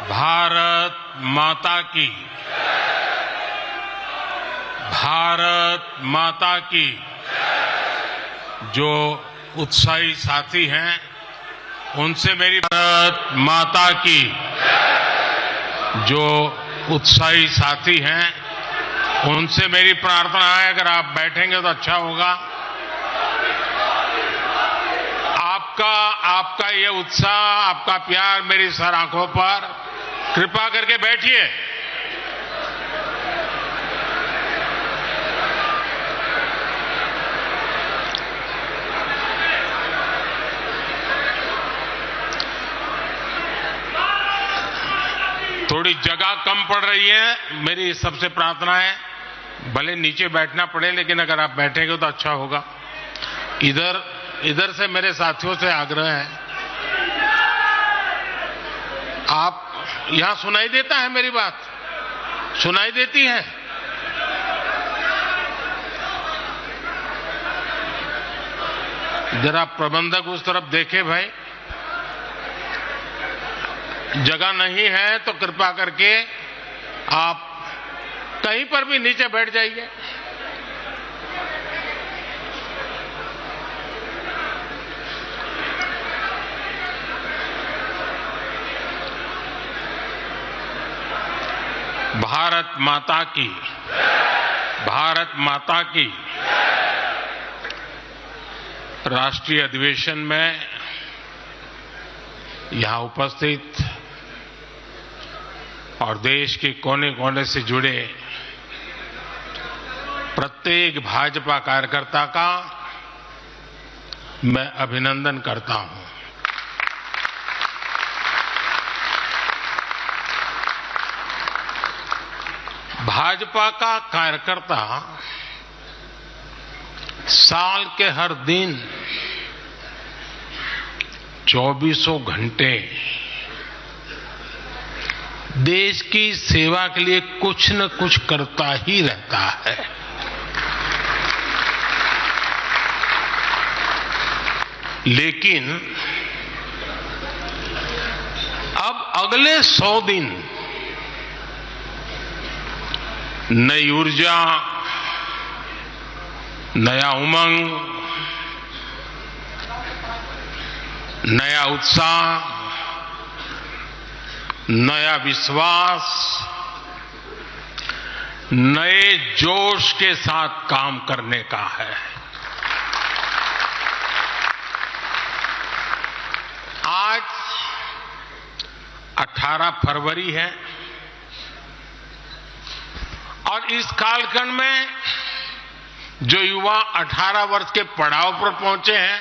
भारत माता की, भारत माता की। जो उत्साही साथी हैं उनसे मेरी भारत माता की, जो उत्साही साथी हैं उनसे मेरी प्रार्थना है, अगर आप बैठेंगे तो अच्छा होगा। आपका ये उत्साह, आपका प्यार मेरी सर आंखों पर, कृपा करके बैठिए। थोड़ी जगह कम पड़ रही है, मेरी सबसे प्रार्थना है, भले नीचे बैठना पड़े लेकिन अगर आप बैठेंगे तो अच्छा होगा। इधर से मेरे साथियों से आग्रह है, आप यहां सुनाई देता है मेरी बात? सुनाई देती है? जरा प्रबंधक उस तरफ देखे भाई, जगह नहीं है तो कृपा करके आप कहीं पर भी नीचे बैठ जाइए। भारत माता की, भारत माता की। राष्ट्रीय अधिवेशन में यहां उपस्थित और देश के कोने कोने से जुड़े प्रत्येक भाजपा कार्यकर्ता का मैं अभिनंदन करता हूं। भाजपा का कार्यकर्ता साल के हर दिन 24 घंटे देश की सेवा के लिए कुछ न कुछ करता ही रहता है। लेकिन अब अगले 100 दिन नई ऊर्जा, नया उमंग, नया उत्साह, नया विश्वास, नए जोश के साथ काम करने का है। आज 18 फरवरी है और इस कालखंड में जो युवा 18 वर्ष के पड़ाव पर पहुंचे हैं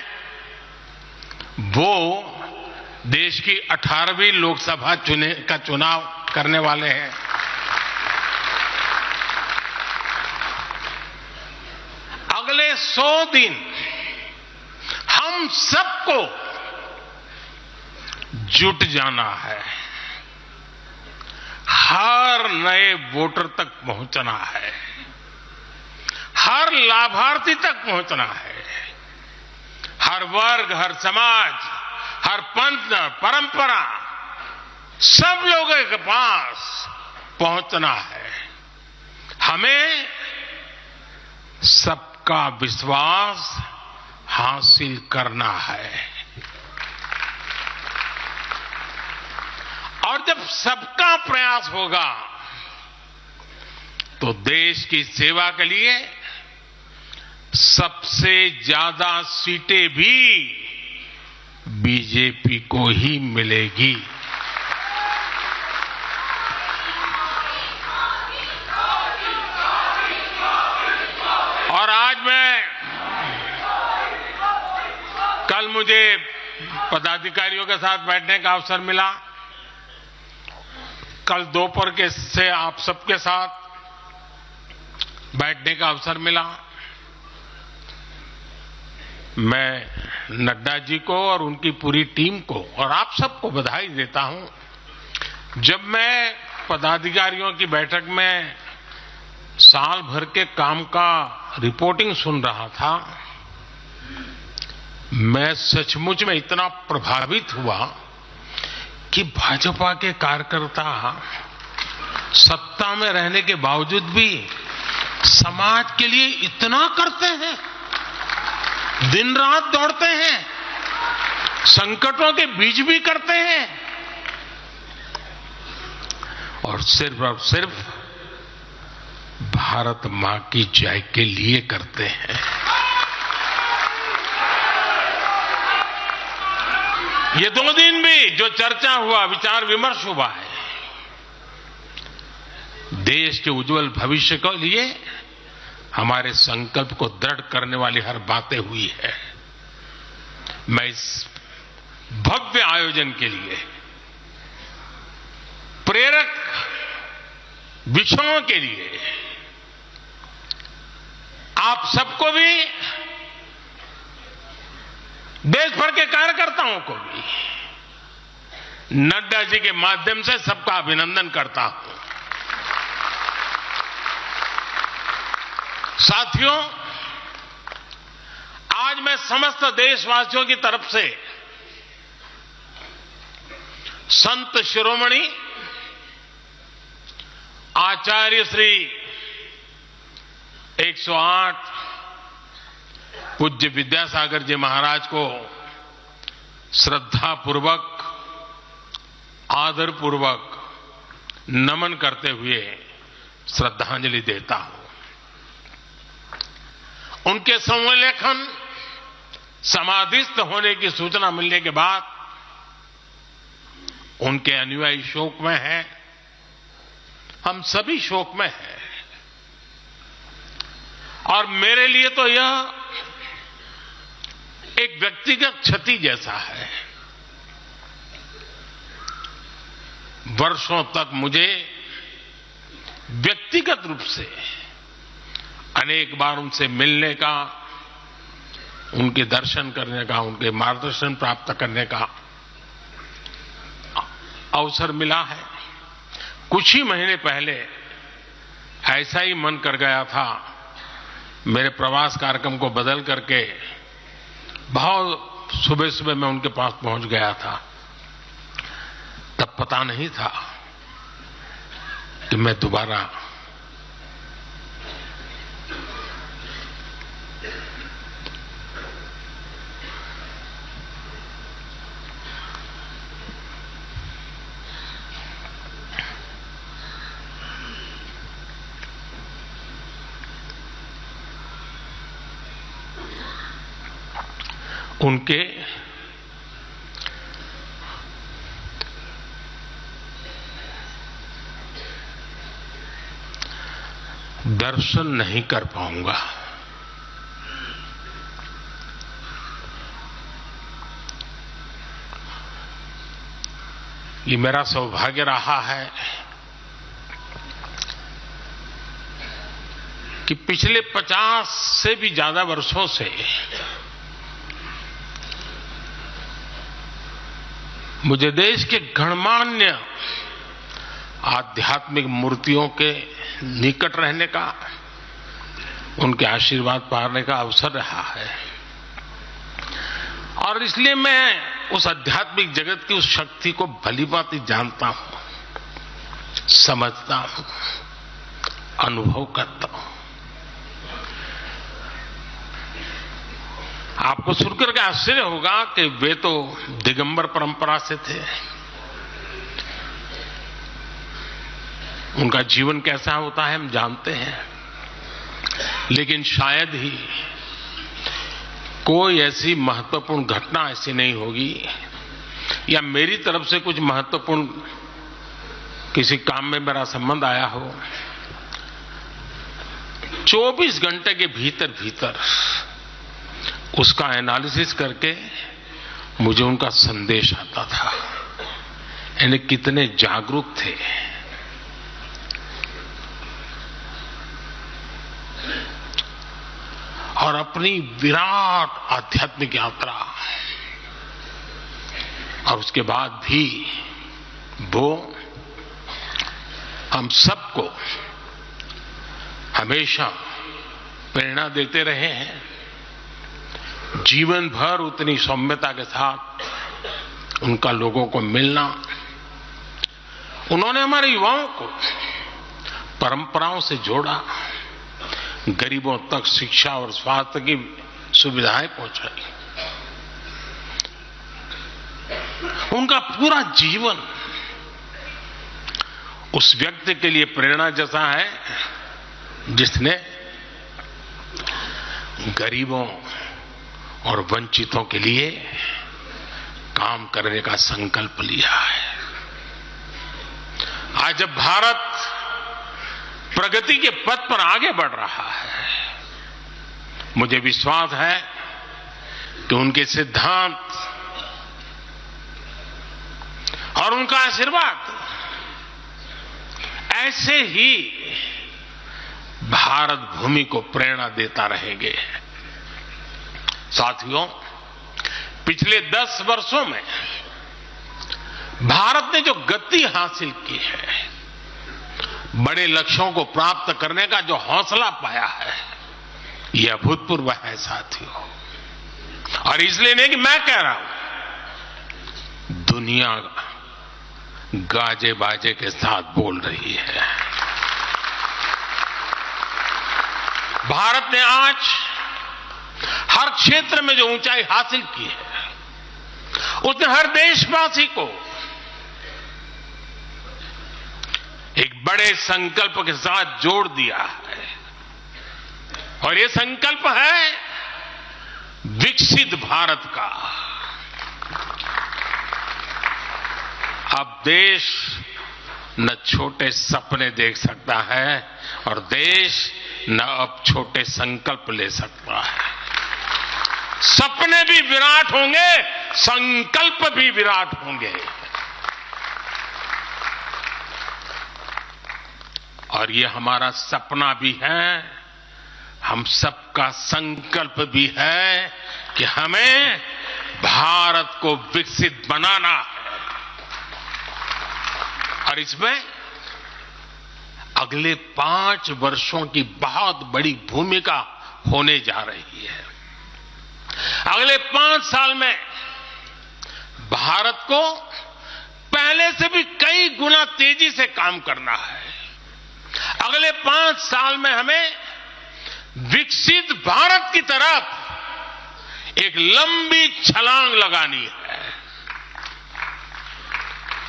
वो देश की 18वीं लोकसभा का चुनाव करने वाले हैं। अगले 100 दिन हम सबको जुट जाना है, हर नए वोटर तक पहुंचना है, हर लाभार्थी तक पहुंचना है, हर वर्ग, हर समाज, हर पंथ, परंपरा, सब लोगों के पास पहुंचना है। हमें सबका विश्वास हासिल करना है। और जब सबका प्रयास होगा तो देश की सेवा के लिए सबसे ज्यादा सीटें भी बीजेपी को ही मिलेगी। और आज कल मुझे पदाधिकारियों के साथ बैठने का अवसर मिला, कल दोपहर से आप सबके साथ बैठने का अवसर मिला। मैं नड्डा जी को और उनकी पूरी टीम को और आप सबको बधाई देता हूं। जब मैं पदाधिकारियों की बैठक में साल भर के काम का रिपोर्टिंग सुन रहा था, मैं सचमुच में इतना प्रभावित हुआ कि भाजपा के कार्यकर्ता सत्ता में रहने के बावजूद भी समाज के लिए इतना करते हैं, दिन रात दौड़ते हैं, संकटों के बीच भी करते हैं और सिर्फ भारत मां की जय के लिए करते हैं। ये 2 दिन भी जो चर्चा हुआ, विचार विमर्श हुआ है, देश के उज्जवल भविष्य के लिए हमारे संकल्प को दृढ़ करने वाली हर बातें हुई है। मैं इस भव्य आयोजन के लिए प्रेरक विषयों के लिए आप सबको भी, देश भर के कार्यकर्ताओं को भी नड्डा जी के माध्यम से सबका अभिनंदन करता हूं। साथियों, आज मैं समस्त देशवासियों की तरफ से संत शिरोमणि आचार्य श्री 108 पूज्य विद्यासागर जी महाराज को श्रद्धापूर्वक, आदरपूर्वक नमन करते हुए श्रद्धांजलि देता हूं। उनके संलेखन समाधिस्थ होने की सूचना मिलने के बाद उनके अनुयायी शोक में हैं, हम सभी शोक में हैं और मेरे लिए तो यह एक व्यक्तिगत क्षति जैसा है। वर्षों तक मुझे व्यक्तिगत रूप से अनेक बार उनसे मिलने का, उनके दर्शन करने का, उनके मार्गदर्शन प्राप्त करने का अवसर मिला है। कुछ ही महीने पहले ऐसा ही मन कर गया था, मेरे प्रवास कार्यक्रम को बदल करके बहुत सुबह सुबह मैं उनके पास पहुंच गया था। तब पता नहीं था कि मैं दोबारा उनके दर्शन नहीं कर पाऊंगा। ये मेरा सौभाग्य रहा है कि पिछले 50 से भी ज्यादा वर्षों से मुझे देश के गणमान्य आध्यात्मिक मूर्तियों के निकट रहने का, उनके आशीर्वाद पाने का अवसर रहा है और इसलिए मैं उस आध्यात्मिक जगत की उस शक्ति को भलीभांति जानता हूं, समझता हूं, अनुभव करता हूं। आपको सुनकर के आश्चर्य होगा कि वे तो दिगंबर परंपरा से थे। उनका जीवन कैसा होता है हम जानते हैं, लेकिन शायद ही कोई ऐसी महत्वपूर्ण घटना ऐसी नहीं होगी या मेरी तरफ से कुछ महत्वपूर्ण किसी काम में मेरा संबंध आया हो, 24 घंटे के भीतर भीतर उसका एनालिसिस करके मुझे उनका संदेश आता था। यानी कितने जागरूक थे, और अपनी विराट आध्यात्मिक यात्रा और उसके बाद भी वो हम सबको हमेशा प्रेरणा देते रहे हैं। जीवन भर उतनी सौम्यता के साथ उनका लोगों को मिलना, उन्होंने हमारे युवाओं को परंपराओं से जोड़ा, गरीबों तक शिक्षा और स्वास्थ्य की सुविधाएं पहुंचाई। उनका पूरा जीवन उस व्यक्ति के लिए प्रेरणा जैसा है जिसने गरीबों और वंचितों के लिए काम करने का संकल्प लिया है। आज जब भारत प्रगति के पथ पर आगे बढ़ रहा है, मुझे विश्वास है कि उनके सिद्धांत और उनका आशीर्वाद ऐसे ही भारत भूमि को प्रेरणा देता रहेंगे। साथियों, पिछले 10 वर्षों में भारत ने जो गति हासिल की है, बड़े लक्ष्यों को प्राप्त करने का जो हौसला पाया है, यह अभूतपूर्व है साथियों। और इसलिए नहीं कि मैं कह रहा हूं, दुनिया गाजे बाजे के साथ बोल रही है। भारत ने आज हर क्षेत्र में जो ऊंचाई हासिल की है, उसने हर देशवासी को एक बड़े संकल्प के साथ जोड़ दिया है। और ये संकल्प है विकसित भारत का। अब देश न छोटे सपने देख सकता है और देश न अब छोटे संकल्प ले सकता है। सपने भी विराट होंगे, संकल्प भी विराट होंगे। और ये हमारा सपना भी है, हम सबका संकल्प भी है कि हमें भारत को विकसित बनाना है। और इसमें अगले 5 वर्षों की बहुत बड़ी भूमिका होने जा रही है। अगले 5 साल में भारत को पहले से भी कई गुना तेजी से काम करना है। अगले 5 साल में हमें विकसित भारत की तरफ एक लंबी छलांग लगानी है।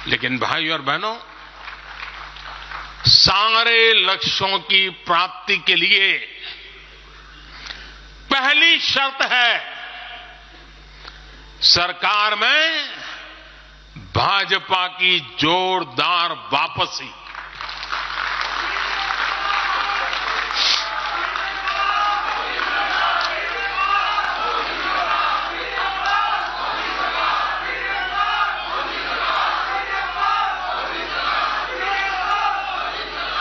लेकिन भाई और बहनों, सारे लक्ष्यों की प्राप्ति के लिए पहली शर्त है सरकार में भाजपा की जोरदार वापसी।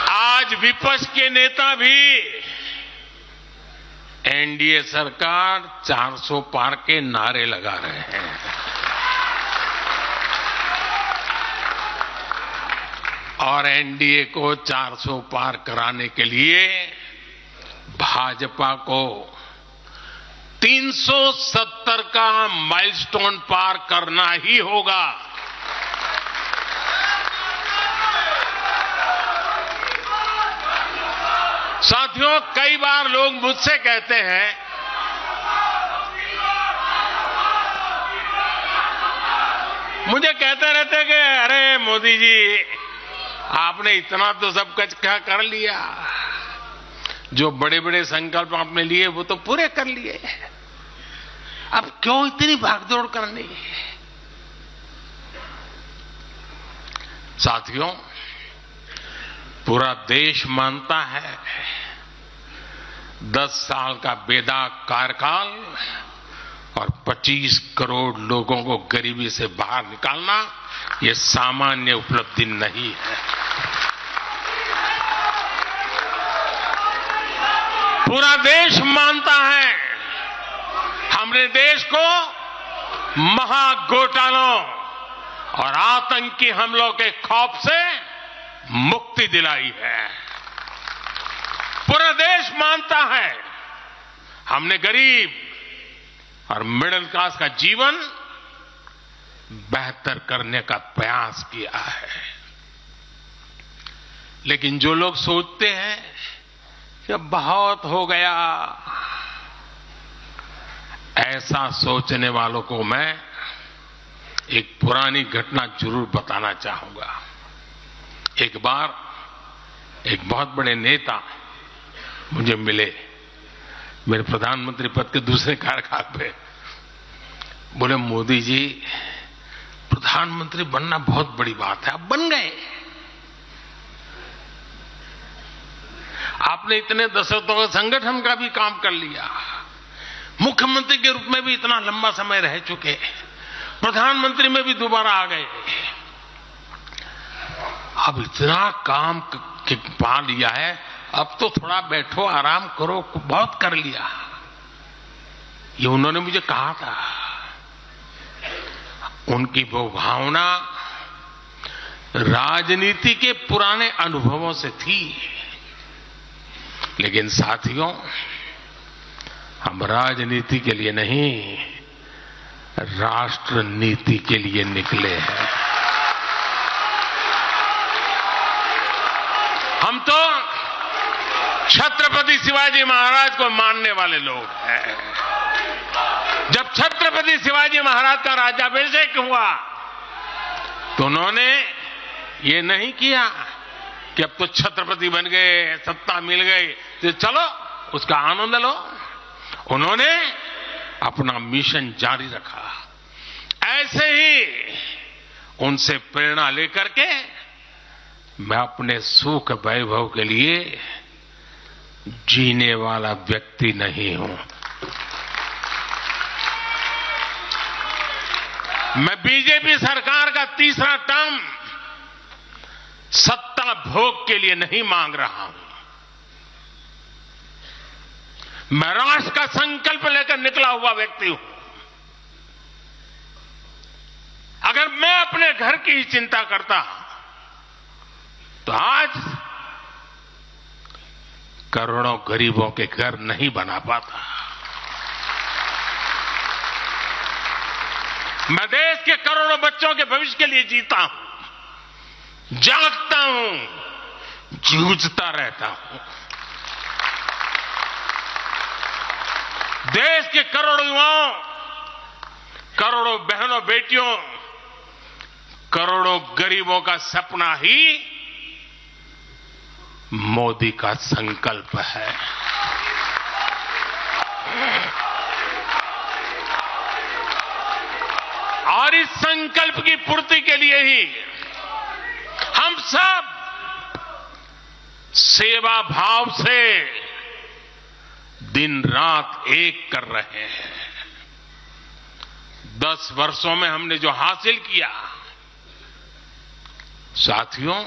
आज विपक्ष के नेता भी एनडीए सरकार 400 पार के नारे लगा रहे हैं। और एनडीए को 400 पार कराने के लिए भाजपा को 370 का माइलस्टोन पार करना ही होगा। साथियों, कई बार लोग मुझसे कहते हैं मुझे कहते रहते कि अरे मोदी जी, आपने इतना तो सब कुछ कर लिया, जो बड़े बड़े संकल्प आपने लिए वो तो पूरे कर लिए, अब क्यों इतनी भागदौड़ करनी। साथियों, पूरा देश मानता है 10 साल का बेदाग कार्यकाल और 25 करोड़ लोगों को गरीबी से बाहर निकालना ये सामान्य उपलब्धि नहीं है। पूरा देश मानता है हमने देश को महाघोटालों और आतंकी हमलों के खौफ से मुक्ति दिलाई है। पूरा देश मानता है हमने गरीब और मिडिल क्लास का जीवन बेहतर करने का प्रयास किया है। लेकिन जो लोग सोचते हैं कि अब बहुत हो गया, ऐसा सोचने वालों को मैं एक पुरानी घटना जरूर बताना चाहूंगा। एक बार एक बहुत बड़े नेता मुझे मिले, मेरे प्रधानमंत्री पद के दूसरे कार्यकाल पे। बोले, मोदी जी, प्रधानमंत्री बनना बहुत बड़ी बात है, आप बन गए। आपने इतने दशकों के संगठन का भी काम कर लिया, मुख्यमंत्री के रूप में भी इतना लंबा समय रह चुके, प्रधानमंत्री में भी दोबारा आ गए। अब इतना काम पा लिया है, अब तो थोड़ा बैठो, आराम करो, बहुत कर लिया। ये उन्होंने मुझे कहा था। उनकी वो भावना राजनीति के पुराने अनुभवों से थी। लेकिन साथियों, हम राजनीति के लिए नहीं, राष्ट्र नीति के लिए निकले हैं। हम तो छत्रपति शिवाजी महाराज को मानने वाले लोग हैं। जब छत्रपति शिवाजी महाराज का राज्याभिषेक हुआ तो उन्होंने ये नहीं किया कि अब तो छत्रपति बन गए, सत्ता मिल गई तो चलो उसका आनंद लो। उन्होंने अपना मिशन जारी रखा। ऐसे ही उनसे प्रेरणा लेकर के मैं अपने सुख वैभव के लिए जीने वाला व्यक्ति नहीं हूं। मैं बीजेपी सरकार का तीसरा टर्म सत्ता भोग के लिए नहीं मांग रहा हूं। मैं राष्ट्र का संकल्प लेकर निकला हुआ व्यक्ति हूं। अगर मैं अपने घर की ही चिंता करता तो आज करोड़ों गरीबों के घर नहीं बना पाता। मैं देश के करोड़ों बच्चों के भविष्य के लिए जीता हूं, जागता हूं, जूझता रहता हूं। देश के करोड़ों युवाओं, करोड़ों बहनों बेटियों, करोड़ों गरीबों का सपना ही मोदी का संकल्प है। और इस संकल्प की पूर्ति के लिए ही हम सब सेवा भाव से दिन रात एक कर रहे हैं। 10 वर्षों में हमने जो हासिल किया, साथियों,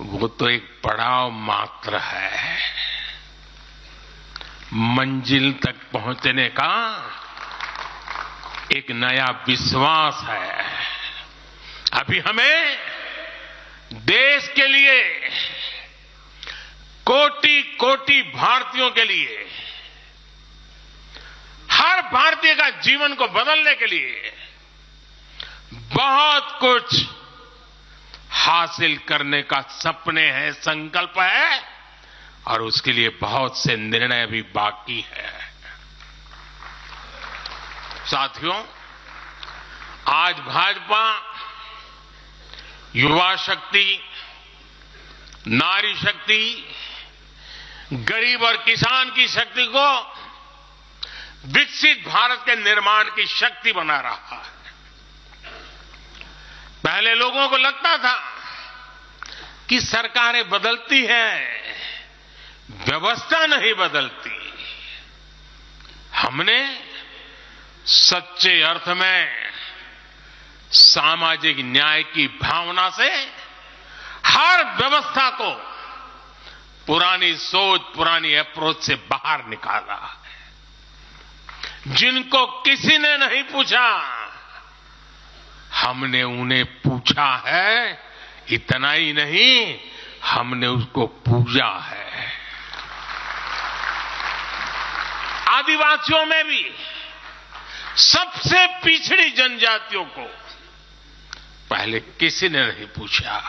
वो तो एक पड़ाव मात्र है। मंजिल तक पहुंचने का एक नया विश्वास है। अभी हमें देश के लिए, कोटि कोटि भारतीयों के लिए, हर भारतीय का जीवन को बदलने के लिए बहुत कुछ हासिल करने का सपने हैं, संकल्प है, और उसके लिए बहुत से निर्णय भी बाकी है। साथियों, आज भाजपा युवा शक्ति, नारी शक्ति, गरीब और किसान की शक्ति को विकसित भारत के निर्माण की शक्ति बना रहा है। पहले लोगों को लगता था कि सरकारें बदलती हैं, व्यवस्था नहीं बदलती। हमने सच्चे अर्थ में सामाजिक न्याय की भावना से हर व्यवस्था को पुरानी सोच, पुरानी अप्रोच से बाहर निकाला है। जिनको किसी ने नहीं पूछा, हमने उन्हें पूछा है। इतना ही नहीं, हमने उसको पूजा है। आदिवासियों में भी सबसे पिछड़ी जनजातियों को पहले किसी ने नहीं पूछा,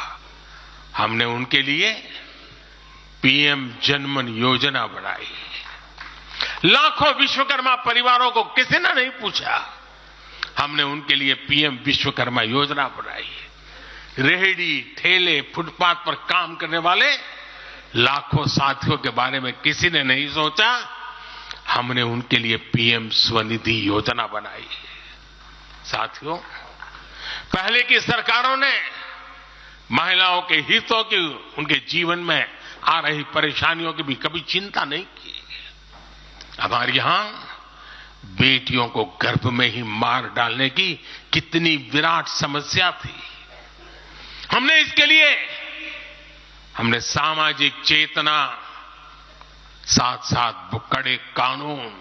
हमने उनके लिए पीएम जनमन योजना बनाई। लाखों विश्वकर्मा परिवारों को किसी ने नहीं पूछा, हमने उनके लिए पीएम विश्वकर्मा योजना बनाई। रेहड़ी ठेले फुटपाथ पर काम करने वाले लाखों साथियों के बारे में किसी ने नहीं सोचा, हमने उनके लिए पीएम स्वनिधि योजना बनाई। साथियों, पहले की सरकारों ने महिलाओं के हितों की, उनके जीवन में आ रही परेशानियों की भी कभी चिंता नहीं की। हमारे यहां बेटियों को गर्भ में ही मार डालने की कितनी विराट समस्या थी। हमने इसके लिए सामाजिक चेतना, साथ साथ कड़े कानून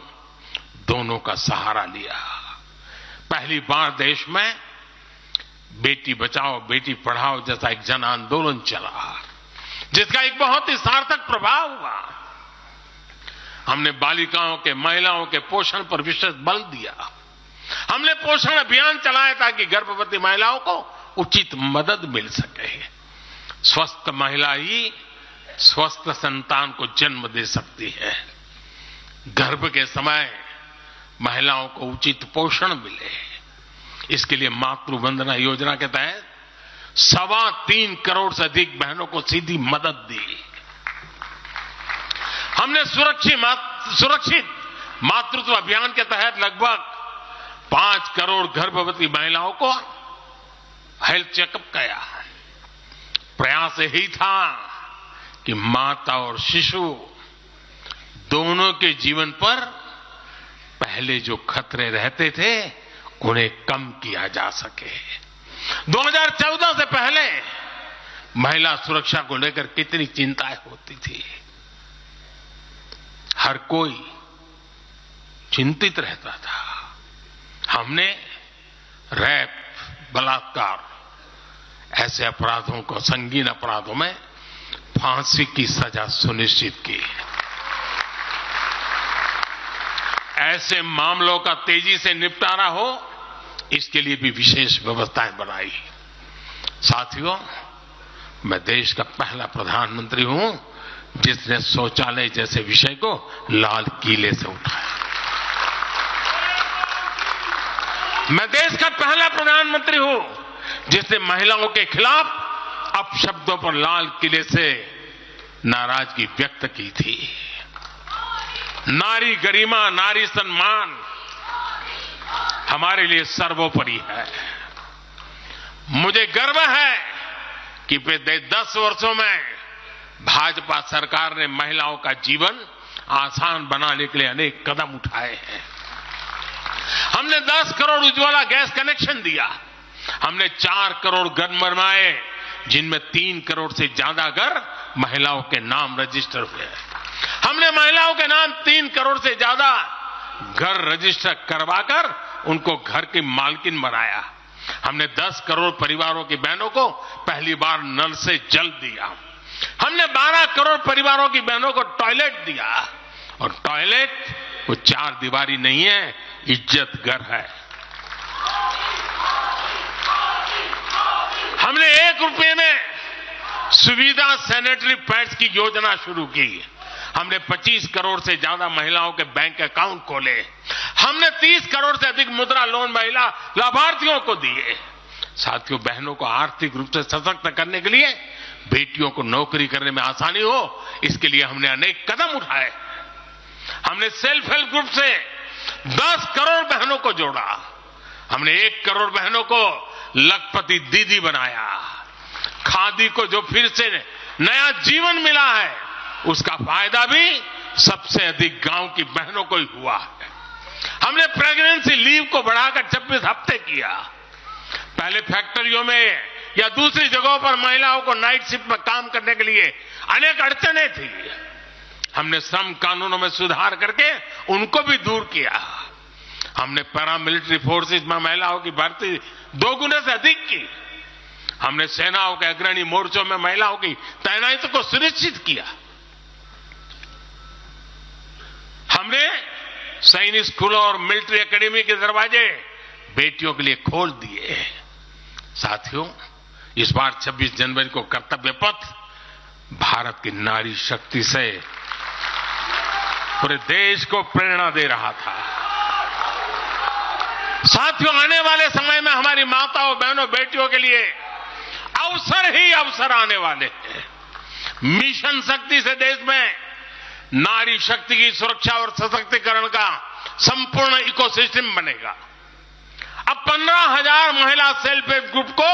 दोनों का सहारा लिया। पहली बार देश में बेटी बचाओ बेटी पढ़ाओ जैसा एक जन आंदोलन चला, जिसका एक बहुत ही सार्थक प्रभाव हुआ। हमने बालिकाओं के, महिलाओं के पोषण पर विशेष बल दिया। हमने पोषण अभियान चलाया ताकि गर्भवती महिलाओं को उचित मदद मिल सके। स्वस्थ महिला ही स्वस्थ संतान को जन्म दे सकती है। गर्भ के समय महिलाओं को उचित पोषण मिले, इसके लिए मातृ वंदना योजना के तहत 3.25 करोड़ से अधिक बहनों को सीधी मदद दी। हमने सुरक्षित मातृत्व अभियान के तहत लगभग 5 करोड़ गर्भवती महिलाओं को हेल्थ चेकअप किया। प्रयास यही था कि माता और शिशु दोनों के जीवन पर पहले जो खतरे रहते थे उन्हें कम किया जा सके। 2014 से पहले महिला सुरक्षा को लेकर कितनी चिंताएं होती थी। हर कोई चिंतित रहता था। हमने रेप, बलात्कार ऐसे अपराधों को, संगीन अपराधों में फांसी की सजा सुनिश्चित की। ऐसे मामलों का तेजी से निपटारा हो, इसके लिए भी विशेष व्यवस्थाएं बनाई। साथियों, मैं देश का पहला प्रधानमंत्री हूं जिसने शौचालय जैसे विषय को लाल किले से उठाया। मैं देश का पहला प्रधानमंत्री हूं जिसने महिलाओं के खिलाफ अपशब्दों पर लाल किले से नाराजगी व्यक्त की थी। नारी गरिमा, नारी सम्मान हमारे लिए सर्वोपरि है। मुझे गर्व है कि पिछले 10 वर्षों में भाजपा सरकार ने महिलाओं का जीवन आसान बनाने के लिए अनेक कदम उठाए हैं। हमने 10 करोड़ उज्ज्वला गैस कनेक्शन दिया। हमने 4 करोड़ घर बनवाए, जिनमें 3 करोड़ से ज्यादा घर महिलाओं के नाम रजिस्टर हुए। हमने महिलाओं के नाम 3 करोड़ से ज्यादा घर रजिस्टर करवाकर उनको घर की मालकिन बनाया। हमने 10 करोड़ परिवारों की बहनों को पहली बार नल से जल दिया। हमने 12 करोड़ परिवारों की बहनों को टॉयलेट दिया। और टॉयलेट वो 4 दीवारी नहीं है, इज्जत घर है। हमने 1 रुपए में सुविधा सैनिटरी पैड्स की योजना शुरू की। हमने 25 करोड़ से ज्यादा महिलाओं के बैंक अकाउंट खोले। हमने 30 करोड़ से अधिक मुद्रा लोन महिला लाभार्थियों को दिए। साथियों, बहनों को आर्थिक रूप से सशक्त करने के लिए, बेटियों को नौकरी करने में आसानी हो, इसके लिए हमने अनेक कदम उठाए। हमने सेल्फ हेल्प ग्रुप से 10 करोड़ बहनों को जोड़ा। हमने 1 करोड़ बहनों को लखपति दीदी बनाया। खादी को जो फिर से नया जीवन मिला है, उसका फायदा भी सबसे अधिक गांव की बहनों को ही हुआ है। हमने प्रेगनेंसी लीव को बढ़ाकर 26 हफ्ते किया। पहले फैक्ट्रियों में या दूसरी जगहों पर महिलाओं को नाइट शिफ्ट में काम करने के लिए अनेक अड़चनें थी। हमने श्रम कानूनों में सुधार करके उनको भी दूर किया। हमने पैरामिलिट्री फोर्सेस में महिलाओं की भर्ती 2 गुने से अधिक की। हमने सेनाओं के अग्रणी मोर्चों में महिलाओं की तैनाती को सुनिश्चित किया। हमने सैनिक स्कूलों और मिलिट्री एकेडमी के दरवाजे बेटियों के लिए खोल दिए। साथियों, इस बार 26 जनवरी को कर्तव्य पथ भारत की नारी शक्ति से पूरे देश को प्रेरणा दे रहा था। साथियों, आने वाले समय में हमारी माताओं, बहनों, बेटियों के लिए अवसर ही अवसर आने वाले हैं। मिशन शक्ति से देश में नारी शक्ति की सुरक्षा और सशक्तिकरण का संपूर्ण इकोसिस्टम बनेगा। अब 15,000 महिला सेल्फ हेल्प ग्रुप को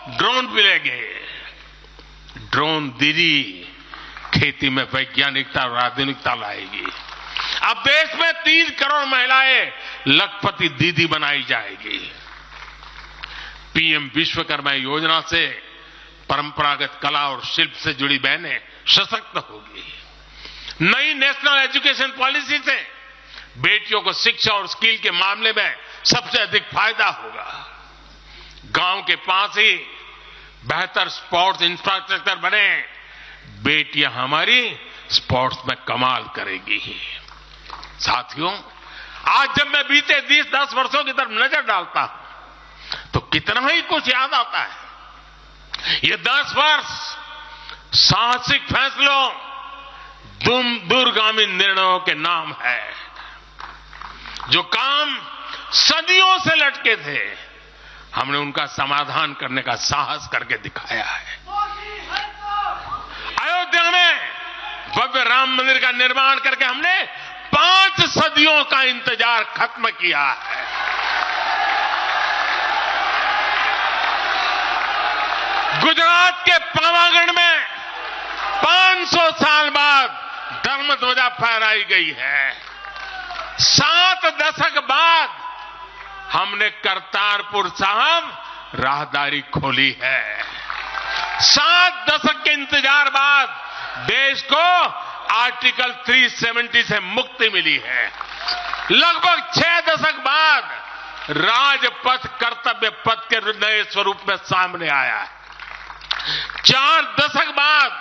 ड्रोन मिलेंगे। ड्रोन दीदी खेती में वैज्ञानिकता और आधुनिकता लाएगी। अब देश में 3 करोड़ महिलाएं लखपति दीदी बनाई जाएगी। पीएम विश्वकर्मा योजना से परंपरागत कला और शिल्प से जुड़ी बहनें सशक्त होगी। नई नेशनल एजुकेशन पॉलिसी से बेटियों को शिक्षा और स्किल के मामले में सबसे अधिक फायदा होगा। गांव के पास ही बेहतर स्पोर्ट्स इंफ्रास्ट्रक्चर बने, बेटियां हमारी स्पोर्ट्स में कमाल करेगी। साथियों, आज जब मैं बीते 10 वर्षों की तरफ नजर डालता हूं तो कितना ही कुछ याद आता है। ये 10 वर्ष साहसिक फैसलों, दूरगामी निर्णयों के नाम है। जो काम सदियों से लटके थे, हमने उनका समाधान करने का साहस करके दिखाया है। अयोध्या में भव्य राम मंदिर का निर्माण करके हमने 5 सदियों का इंतजार खत्म किया है। गुजरात के पावागढ़ में 500 साल बाद धर्म ध्वजा फहराई गई है। 7 दशक बाद हमने करतारपुर साहब राहदारी खोली है। 7 दशक के इंतजार बाद देश को आर्टिकल 370 से मुक्ति मिली है। लगभग 6 दशक बाद राजपथ कर्तव्य पथ के नए स्वरूप में सामने आया है। 4 दशक बाद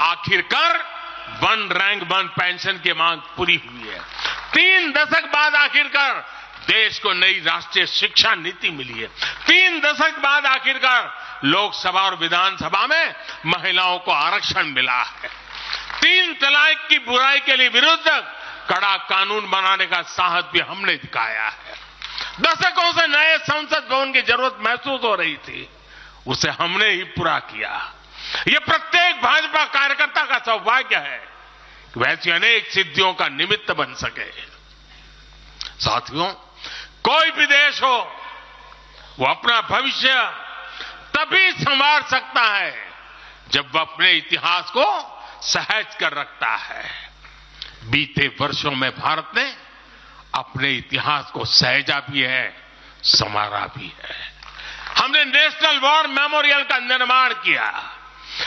आखिरकार 1 रैंक 1 पेंशन की मांग पूरी हुई है। 3 दशक बाद आखिरकार देश को नई राष्ट्रीय शिक्षा नीति मिली है। 3 दशक बाद आखिरकार लोकसभा और विधानसभा में महिलाओं को आरक्षण मिला है। 3 तलाक की बुराई के लिए विरुद्ध कड़ा कानून बनाने का साहस भी हमने दिखाया है। दशकों से नए संसद भवन की जरूरत महसूस हो रही थी, उसे हमने ही पूरा किया। यह प्रत्येक भाजपा कार्यकर्ता का सौभाग्य है कि वैसी अनेक सिद्धियों का निमित्त बन सके। साथियों, कोई भी देश हो, वो अपना भविष्य तभी संवार सकता है जब वह अपने इतिहास को सहज कर रखता है। बीते वर्षों में भारत ने अपने इतिहास को सहेजा भी है, संवारा भी है। हमने नेशनल वॉर मेमोरियल का निर्माण किया।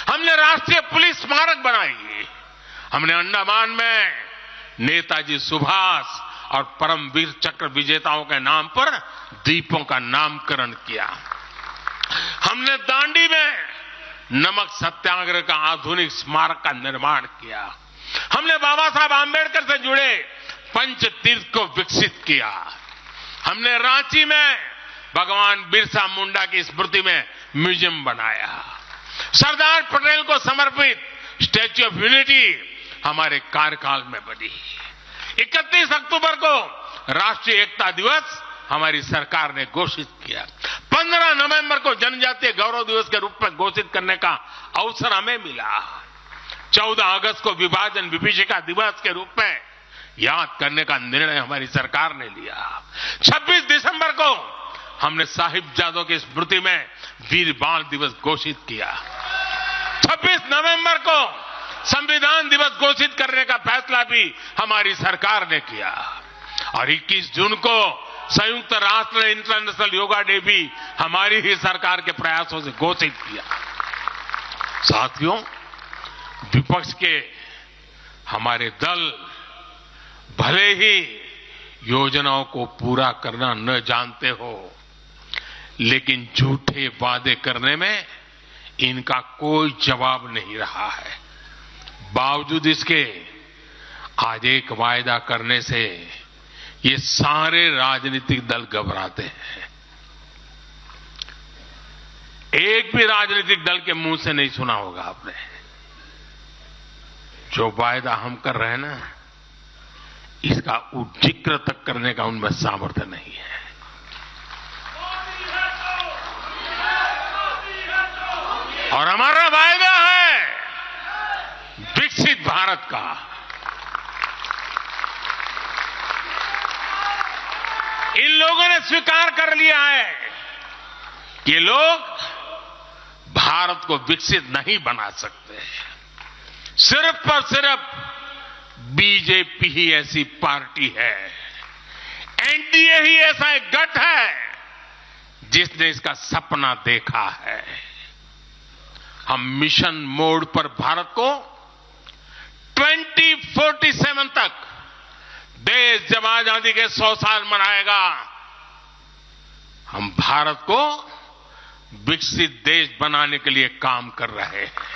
हमने राष्ट्रीय पुलिस स्मारक बनाई। हमने अंडमान में नेताजी सुभाष और परमवीर चक्र विजेताओं के नाम पर द्वीपों का नामकरण किया। हमने दांडी में नमक सत्याग्रह का आधुनिक स्मारक का निर्माण किया। हमने बाबा साहब आंबेडकर से जुड़े पंच तीर्थ को विकसित किया। हमने रांची में भगवान बिरसा मुंडा की स्मृति में म्यूजियम बनाया। सरदार पटेल को समर्पित स्टैच्यू ऑफ यूनिटी हमारे कार्यकाल में बनी। 31 अक्टूबर को राष्ट्रीय एकता दिवस हमारी सरकार ने घोषित किया। 15 नवंबर को जनजातीय गौरव दिवस के रूप में घोषित करने का अवसर हमें मिला। 14 अगस्त को विभाजन विभीषिका दिवस के रूप में याद करने का निर्णय हमारी सरकार ने लिया। 26 दिसंबर को हमने साहिबजादों की स्मृति में वीर बाल दिवस घोषित किया। 26 नवंबर को संविधान दिवस घोषित करने का फैसला भी हमारी सरकार ने किया और 21 जून को संयुक्त राष्ट्र इंटरनेशनल योगा डे भी हमारी ही सरकार के प्रयासों से घोषित किया। साथियों, विपक्ष के हमारे दल भले ही योजनाओं को पूरा करना न जानते हो, लेकिन झूठे वादे करने में इनका कोई जवाब नहीं रहा है। बावजूद इसके आज एक वायदा करने से ये सारे राजनीतिक दल घबराते हैं। एक भी राजनीतिक दल के मुंह से नहीं सुना होगा आपने। जो वायदा हम कर रहे हैं ना, इसका जिक्र तक करने का उनमें सामर्थ्य नहीं है। और हमारा वायदा है विकसित भारत का। इन लोगों ने स्वीकार कर लिया है कि लोग भारत को विकसित नहीं बना सकते। सिर्फ और सिर्फ बीजेपी ही ऐसी पार्टी है, एनडीए ही ऐसा एक गठ है जिसने इसका सपना देखा है। हम मिशन मोड पर भारत को 2047 तक देश जब आजादी के 100 साल मनाएगा, हम भारत को विकसित देश बनाने के लिए काम कर रहे हैं।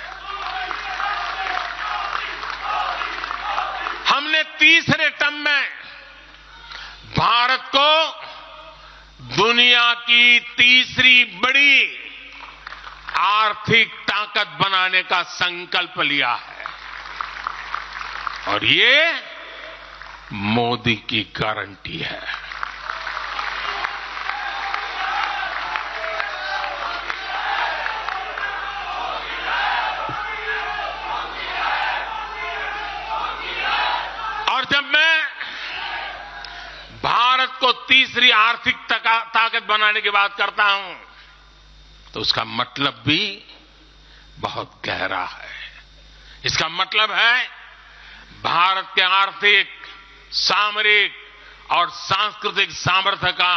हमने तीसरे टर्म में भारत को दुनिया की तीसरी बड़ी आर्थिक ताकत बनाने का संकल्प लिया है, और ये मोदी की गारंटी है। और जब मैं भारत को तीसरी आर्थिक ताकत बनाने की बात करता हूं, तो उसका मतलब भी बहुत गहरा है। इसका मतलब है भारत के आर्थिक, सामरिक और सांस्कृतिक सामर्थ्य का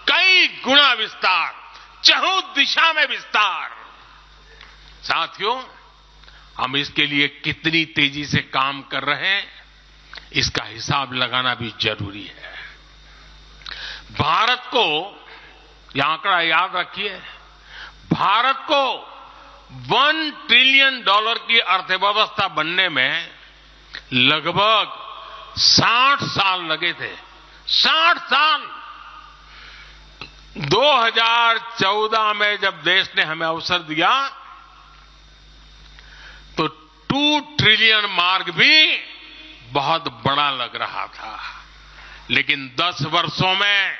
कई गुना विस्तार, चहुं दिशा में विस्तार। साथियों, हम इसके लिए कितनी तेजी से काम कर रहे हैं, इसका हिसाब लगाना भी जरूरी है। भारत को, यह आंकड़ा याद रखिए, भारत को $1 ट्रिलियन की अर्थव्यवस्था बनने में लगभग 60 साल लगे थे। 60 साल। 2014 में जब देश ने हमें अवसर दिया तो 2 ट्रिलियन मार्क भी बहुत बड़ा लग रहा था, लेकिन 10 वर्षों में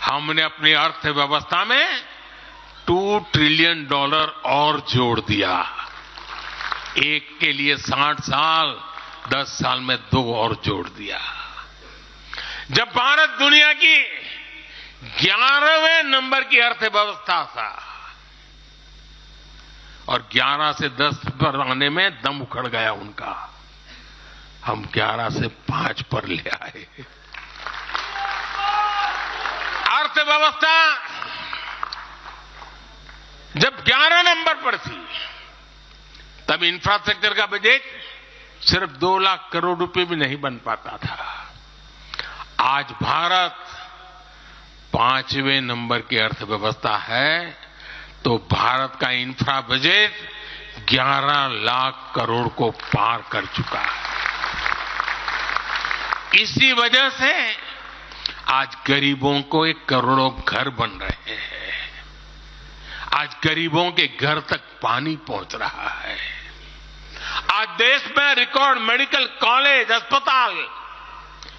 हमने अपनी अर्थव्यवस्था में $2 ट्रिलियन और जोड़ दिया। एक के लिए 60 साल, 10 साल में 2 और जोड़ दिया। जब भारत दुनिया की 11वें नंबर की अर्थव्यवस्था था और 11 से 10 पर आने में दम उखड़ गया उनका, हम 11 से 5 पर ले आए। अर्थव्यवस्था जब 11 नंबर पर थी, तब इंफ्रास्ट्रक्चर का बजट सिर्फ 2 लाख करोड़ रुपए भी नहीं बन पाता था। आज भारत 5वें नंबर की अर्थव्यवस्था है, तो भारत का इंफ्रा बजट 11 लाख करोड़ को पार कर चुका है। इसी वजह से आज गरीबों को 1 करोड़ों घर बन रहे हैं। आज गरीबों के घर तक पानी पहुंच रहा है। आज देश में रिकॉर्ड मेडिकल कॉलेज, अस्पताल,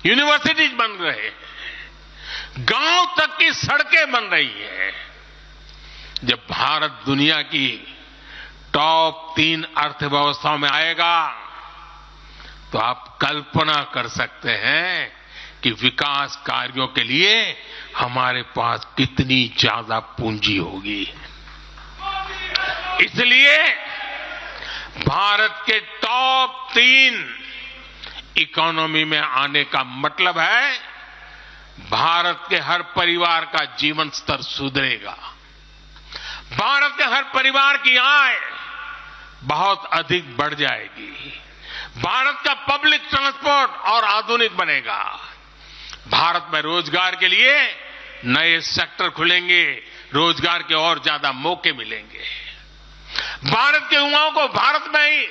यूनिवर्सिटीज बन रहे हैं। गांव तक की सड़कें बन रही हैं। जब भारत दुनिया की टॉप 3 अर्थव्यवस्थाओं में आएगा, तो आप कल्पना कर सकते हैं कि विकास कार्यों के लिए हमारे पास कितनी ज्यादा पूंजी होगी। इसलिए भारत के टॉप 3 इकोनॉमी में आने का मतलब है भारत के हर परिवार का जीवन स्तर सुधरेगा। भारत के हर परिवार की आय बहुत अधिक बढ़ जाएगी। भारत का पब्लिक ट्रांसपोर्ट और आधुनिक बनेगा। भारत में रोजगार के लिए नए सेक्टर खुलेंगे, रोजगार के और ज्यादा मौके मिलेंगे। भारत के युवाओं को भारत में ही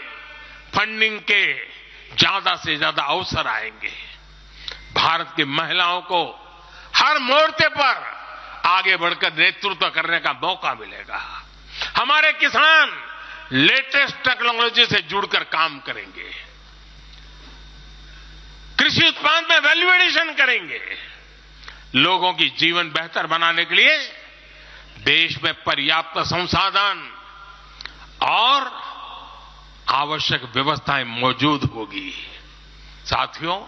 फंडिंग के ज्यादा से ज्यादा अवसर आएंगे। भारत की महिलाओं को हर मोर्चे पर आगे बढ़कर नेतृत्व करने का मौका मिलेगा। हमारे किसान लेटेस्ट टेक्नोलॉजी से जुड़कर काम करेंगे, कृषि उत्पाद में वैल्यू एडिशन करेंगे, लोगों की जीवन बेहतर बनाने के लिए देश में पर्याप्त संसाधन और आवश्यक व्यवस्थाएं मौजूद होगी। साथियों,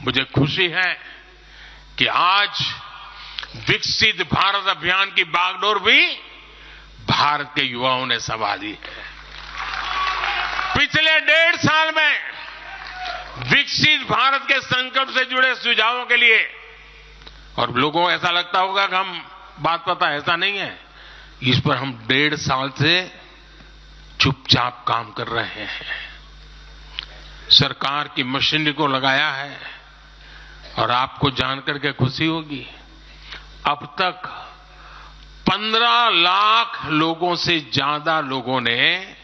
मुझे खुशी है कि आज विकसित भारत अभियान की बागडोर भी भारत के युवाओं ने संभाली है। पिछले 1.5 साल में विकसित भारत के संकल्प से जुड़े सुझावों के लिए, और लोगों को ऐसा लगता होगा कि हम बात पता, ऐसा नहीं है, इस पर हम 1.5 साल से चुपचाप काम कर रहे हैं। सरकार की मशीनरी को लगाया है और आपको जानकर के खुशी होगी, अब तक 15 लाख लोगों से ज्यादा लोगों ने